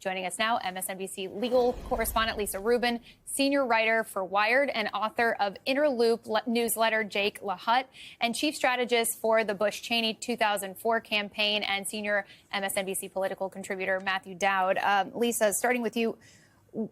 Joining us now, MSNBC legal correspondent Lisa Rubin, senior writer for Wired and author of Interloop newsletter Jake LaHutte, and chief strategist for the Bush-Cheney 2004 campaign and senior MSNBC political contributor Matthew Dowd. Lisa, starting with you,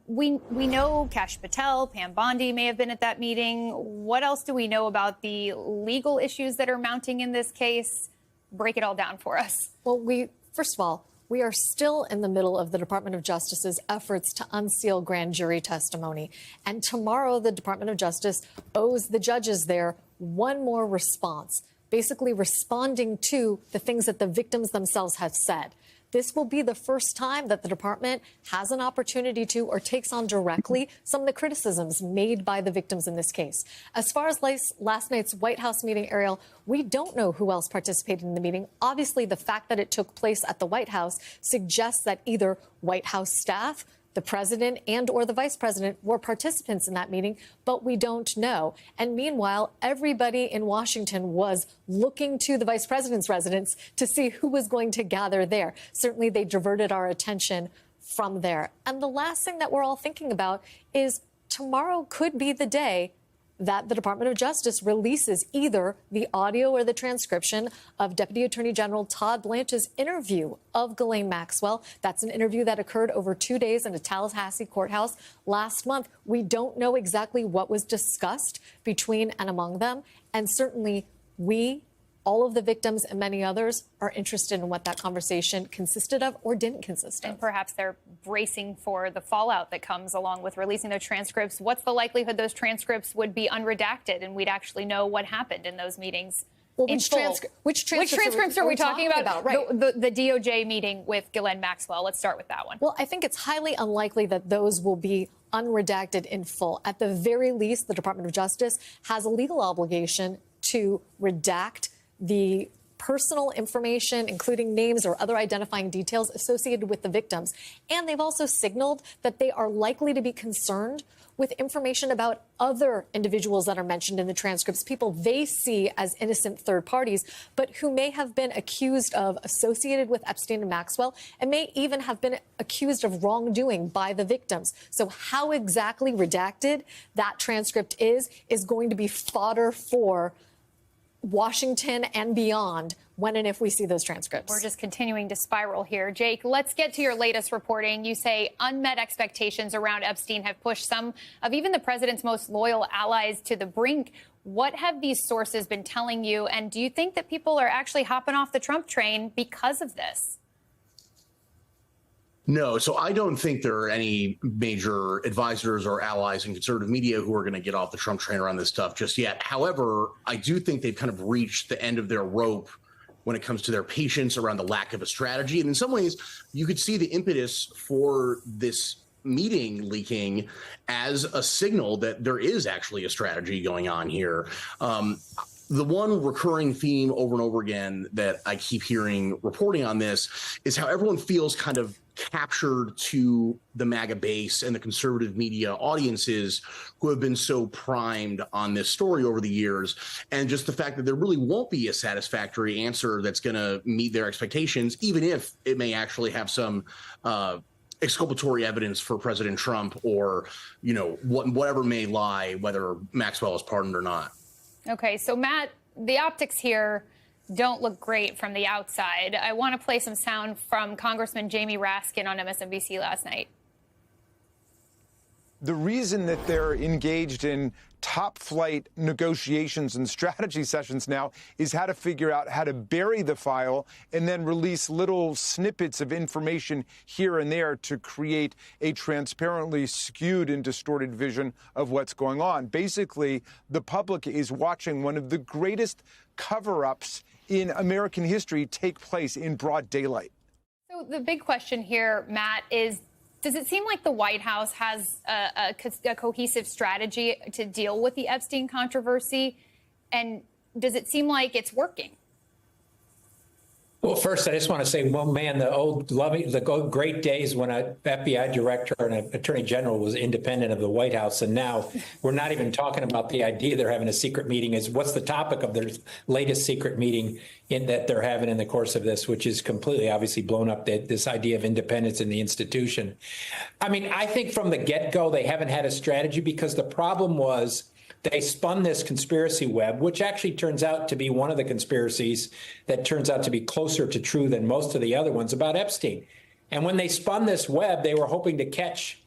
we know Kash Patel, Pam Bondi may have been at that meeting. What else do we know about the legal issues that are mounting in this case? Break it all down for us. Well, first of all, we are still in the middle of the Department of Justice's efforts to unseal grand jury testimony. And tomorrow, the Department of Justice owes the judges there one more response, basically responding to the things that the victims themselves have said. This will be the first time that the department has an opportunity to or takes on directly some of the criticisms made by the victims in this case. As far as last night's White House meeting, Ariel, we don't know who else participated in the meeting. Obviously, the fact that it took place at the White House suggests that either White House staff, the president and or the vice president were participants in that meeting, but we don't know. And meanwhile, everybody in Washington was looking to the vice president's residence to see who was going to gather there. Certainly, they diverted our attention from there. And the last thing that we're all thinking about is tomorrow could be the day that the Department of Justice releases either the audio or the transcription of Deputy Attorney General Todd Blanche's interview of Ghislaine Maxwell. That's an interview that occurred over 2 days in a Tallahassee courthouse last month. We don't know exactly what was discussed between and among them. And certainly all of the victims and many others are interested in what that conversation consisted of or didn't consist of. And perhaps they're bracing for the fallout that comes along with releasing those transcripts. What's the likelihood those transcripts would be unredacted and we'd actually know what happened in those meetings? Well, which transcripts are we talking about? Right. The DOJ meeting with Ghislaine Maxwell. Let's start with that one. Well, I think it's highly unlikely that those will be unredacted in full. At the very least, the Department of Justice has a legal obligation to redact the personal information, including names or other identifying details associated with the victims. And they've also signaled that they are likely to be concerned with information about other individuals that are mentioned in the transcripts, people they see as innocent third parties, but who may have been accused of associated with Epstein and Maxwell and may even have been accused of wrongdoing by the victims. So how exactly redacted that transcript is going to be fodder for Washington and beyond when and if we see those transcripts. We're just continuing to spiral here. Jake, let's get to your latest reporting. You say unmet expectations around Epstein have pushed some of even the president's most loyal allies to the brink. What have these sources been telling you? And do you think that people are actually hopping off the Trump train because of this? No, so I don't think there are any major advisors or allies in conservative media who are going to get off the Trump train around this stuff just yet. However, I do think they've kind of reached the end of their rope when it comes to their patience around the lack of a strategy. And in some ways, you could see the impetus for this meeting leaking as a signal that there is actually a strategy going on here. The one recurring theme over and over again that I keep hearing reporting on this is how everyone feels kind of captured to the MAGA base and the conservative media audiences who have been so primed on this story over the years. And just the fact that there really won't be a satisfactory answer that's going to meet their expectations, even if it may actually have some exculpatory evidence for President Trump or, you know, whatever may lie, whether Maxwell is pardoned or not. Okay, so Matt, the optics here don't look great from the outside. I want to play some sound from Congressman Jamie Raskin on MSNBC last night. The reason that they're engaged in top flight negotiations and strategy sessions now is how to figure out how to bury the file and then release little snippets of information here and there to create a transparently skewed and distorted vision of what's going on. Basically, the public is watching one of the greatest cover-ups in American history take place in broad daylight. So the big question here, Matt, is does it seem like the White House has a cohesive strategy to deal with the Epstein controversy? And does it seem like it's working? Well, first, I just want to say, well, man, the great days when an FBI director and an attorney general was independent of the White House. And now we're not even talking about the idea they're having a secret meeting. Is what's the topic of their latest secret meeting that they're having in the course of this, which is completely obviously blown up this idea of independence in the institution. I mean, I think from the get-go, they haven't had a strategy because the problem was they spun this conspiracy web, which actually turns out to be one of the conspiracies that turns out to be closer to true than most of the other ones about Epstein. And when they spun this web, they were hoping to catch,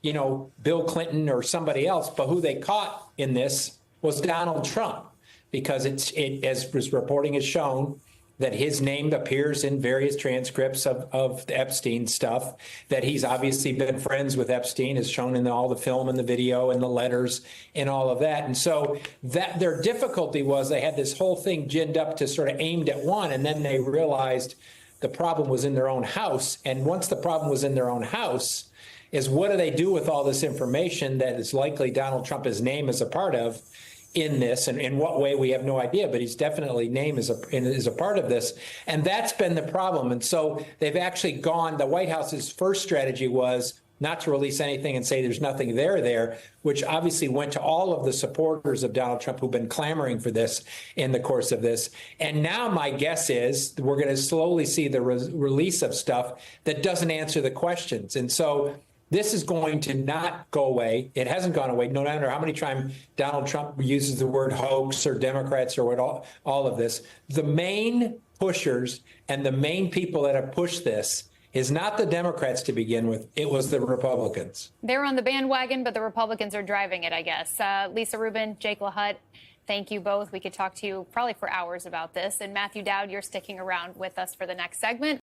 Bill Clinton or somebody else. But who they caught in this was Donald Trump, because as this reporting has shown, that his name appears in various transcripts of the Epstein stuff, that he's obviously been friends with Epstein, as shown in all the film and the video and the letters and all of that. And so that their difficulty was they had this whole thing ginned up to sort of aimed at one, and then they realized the problem was in their own house. And once the problem was in their own house, is what do they do with all this information that is likely Donald Trump's name is a part of in this, and in what way we have no idea, but he's definitely name is a part of this. And that's been the problem. And so they've actually gone, the White House's first strategy was not to release anything and say there's nothing there, which obviously went to all of the supporters of Donald Trump who've been clamoring for this in the course of this. And now my guess is we're going to slowly see the release of stuff that doesn't answer the questions. And so this is going to not go away. It hasn't gone away, no matter how many times Donald Trump uses the word hoax or Democrats or what all of this. The main pushers and the main people that have pushed this is not the Democrats to begin with. It was the Republicans. They're on the bandwagon, but the Republicans are driving it, I guess. Lisa Rubin, Jake LaHotte, thank you both. We could talk to you probably for hours about this. And Matthew Dowd, you're sticking around with us for the next segment.